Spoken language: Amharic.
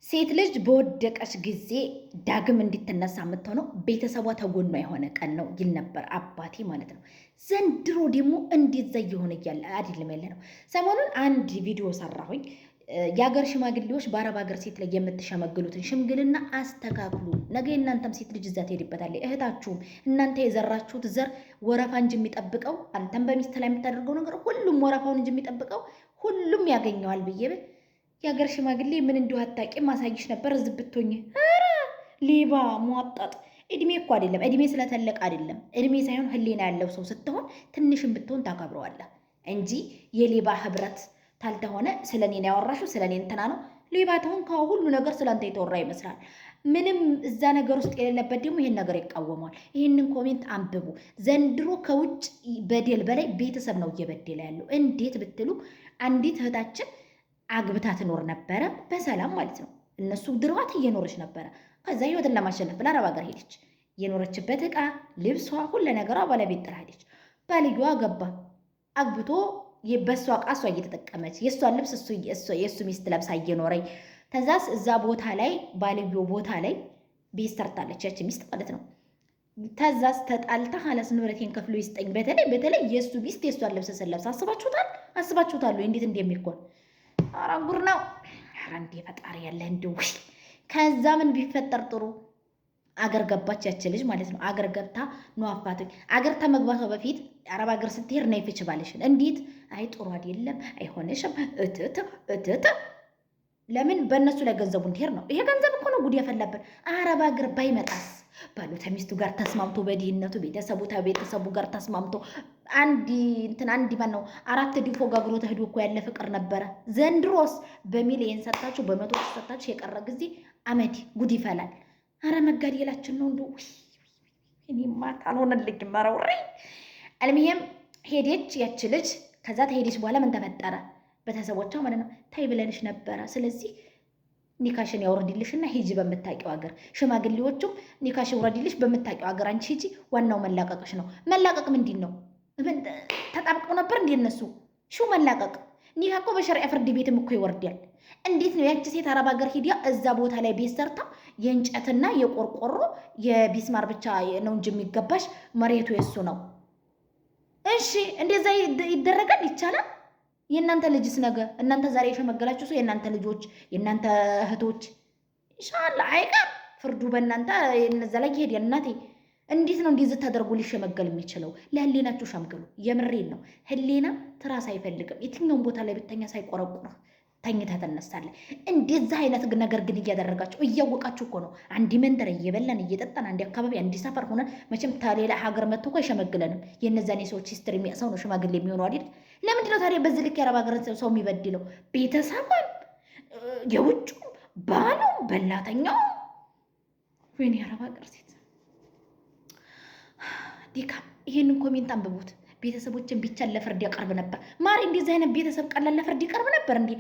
ሴት ልጅ በወደቀች ጊዜ ዳግም እንድትነሳ የምትሆነው ቤተሰቧ ተጎኗ የሆነ ቀን ነው ይል ነበር አባቴ ማለት ነው። ዘንድሮ ደግሞ እንደዛ እየሆነ እያለ አይደለም ያለ ነው። ሰሞኑን አንድ ቪዲዮ ሰራሁኝ። የሀገር ሽማግሌዎች በአረብ ሀገር ሴት ላይ የምትሸመግሉትን ሽምግልና አስተካክሉ። ነገ እናንተም ሴት ልጅ እዛ ትሄድበታለች። እህታችሁም እናንተ የዘራችሁት ዘር ወረፋ እንጂ የሚጠብቀው አንተም በሚስት ላይ የምታደርገው ነገር ሁሉም ወረፋውን እንጂ የሚጠብቀው ሁሉም ያገኘዋል ብዬ የሀገር ሽማግሌ ምን እንዲሁ አታውቂ ማሳይሽ ነበር። እዚህ ብትሆኝ ሌባ ሟጣጥ። እድሜ እኮ አይደለም እድሜ ስለተለቅ አይደለም እድሜ ሳይሆን ህሊና ያለው ሰው ስትሆን ትንሽም ብትሆን ታከብረዋለህ እንጂ የሌባ ህብረት ታልተሆነ ስለኔ ነው ያወራሽው ስለኔ እንትና ነው ሌባ ተሆን ሁሉ ነገር ስለአንተ የተወራ ይመስላል። ምንም እዛ ነገር ውስጥ የሌለበት ደግሞ ይሄን ነገር ይቃወማል። ይህንን ኮሜንት አንብቡ። ዘንድሮ ከውጭ በደል በላይ ቤተሰብ ነው እየበደለ ያለው። እንዴት ብትሉ አንዲት እህታችን አግብታ ትኖር ነበረ በሰላም ማለት ነው። እነሱ ድሯት እየኖረች ነበረ። ከዛ ህይወትን ለማሸነፍ ብላ አረብ ሀገር ሄደች። የኖረችበት እቃ፣ ልብሷ፣ ሁሉ ነገሯ ባለቤት ጥላ ሄደች። ባልየዋ ገባ አግብቶ በእሷ እቃ እሷ እየተጠቀመች የእሷን ልብስ የእሱ ሚስት ለብሳ እየኖረኝ ተዛስ እዛ ቦታ ላይ ባልዮ ቦታ ላይ ቤት ሰርታለች ያች ሚስት ማለት ነው። ተዛስ ተጣልታ ሀላስ ንብረቴን ከፍሎ ይስጠኝ። በተለይ የእሱ ሚስት የእሷን ልብስ ስለብሳ አስባችሁታል እንዴት እንደሚኮን ኧረ ጉር ነው። ኧረ እንዴ ፈጣሪ ያለ እንደው ከዛ ምን ቢፈጠር ጥሩ አገር ገባች ያች ልጅ ማለት ነው። አገር ገብታ ነው አፋቶኝ አገር ተመግባቷ በፊት አረብ አገር ስትሄድ ነው ይፍች ባልሽን እንዴት አይ ጥሩ አይደለም አይሆንሽም እትት ለምን በእነሱ ላይ ገንዘቡ እንዲሄድ ነው። ይሄ ገንዘብ እኮ ነው ጉድ ያፈላበት። አረብ አገር ባይመጣስ ባሉ ተሚስቱ ጋር ተስማምቶ በዲህነቱ ቤተሰቡ ጋር ተስማምቶ አንድ ማን ነው 4 ዲፎ ጋግሮ ተሄዶ እኮ ያለ ፍቅር ነበረ። ዘንድሮስ በሚሊየን ሰጣችሁ በመቶ ሰጣችሁ የቀረ ጊዜ አመዲ ጉድ ይፈላል። አረ መጋደላችን ነው እንደው እኔማ ካልሆነልኝም ማረውሪ አልሚየም ሄደች ያች ልጅ። ከዛ ተሄደች በኋላ ምን ተፈጠረ? ቤተሰቦቿ ማለት ነው ታይ ብለንሽ ነበረ። ስለዚህ ኒካሽን ያወርድልሽና ሂጂ በምታውቂው ሀገር። ሽማግሌዎቹም ኒካሽ ያወርድልሽ በምታውቂው ሀገር አንቺ ሂጂ። ዋናው መላቀቅሽ ነው። መላቀቅ ምንድን ነው? ተጣብቀው ነበር እንዴ እነሱ? ሹ መላቀቅ ኒካ እኮ በሸሪዓ ፍርድ ቤትም እኮ ይወርዳል። እንዴት ነው ያቺ ሴት አረብ ሀገር ሂዲያ እዛ ቦታ ላይ ቤት ሰርታ የእንጨትና የቆርቆሮ የቢስማር ብቻ ነው እንጂ የሚገባሽ መሬቱ የሱ ነው። እሺ እንደዛ ይደረጋል? ይቻላል? የእናንተ ልጅስ ነገ እናንተ ዛሬ የሸመገላችሁ ሰው የእናንተ ልጆች የእናንተ እህቶች ኢንሻአላህ አይቀር ፍርዱ በእናንተ እነዛ ላይ ይሄዳል። እናቴ እንዴት ነው እንደዚህ ተደርጎ ሊሸመገል የሚችለው? ለህሊናችሁ ሸምግሉ። የምሬን ነው። ህሊና ትራስ አይፈልግም። የትኛውን ቦታ ላይ ብተኛ ሳይቆረቁርህ ተኝተህ ትነሳለህ። እንደዛ አይነት ነገር ግን እያደረጋችሁ እያወቃችሁ እኮ ነው። አንድ መንደር እየበላን እየጠጣን አንድ አካባቢ አንድ ሰፈር ሆነን መቼም ከሌላ ሀገር መጥቶ እኮ አይሸመግለንም። የእነዛን የሰዎች ሂስትሪ የሚያሰው ነው ሽማግሌ የሚሆነው አይደል? ለምንድን ነው ታዲያ በዚህ ልክ የአረብ ሀገርን ሰው የሚበድለው? ቤተሰቧን፣ የውጩ ባሉ፣ በላተኛው። ወይኔ የአረብ ሀገር ሴት ዲካም። ይሄንን ኮሜንት አንብቡት። ቤተሰቦችን ቢቻል ለፍርድ ያቀርብ ነበር። ማሪ እንደዚህ አይነት ቤተሰብ ቀላል ለፍርድ ይቀርብ ነበር እንዴ?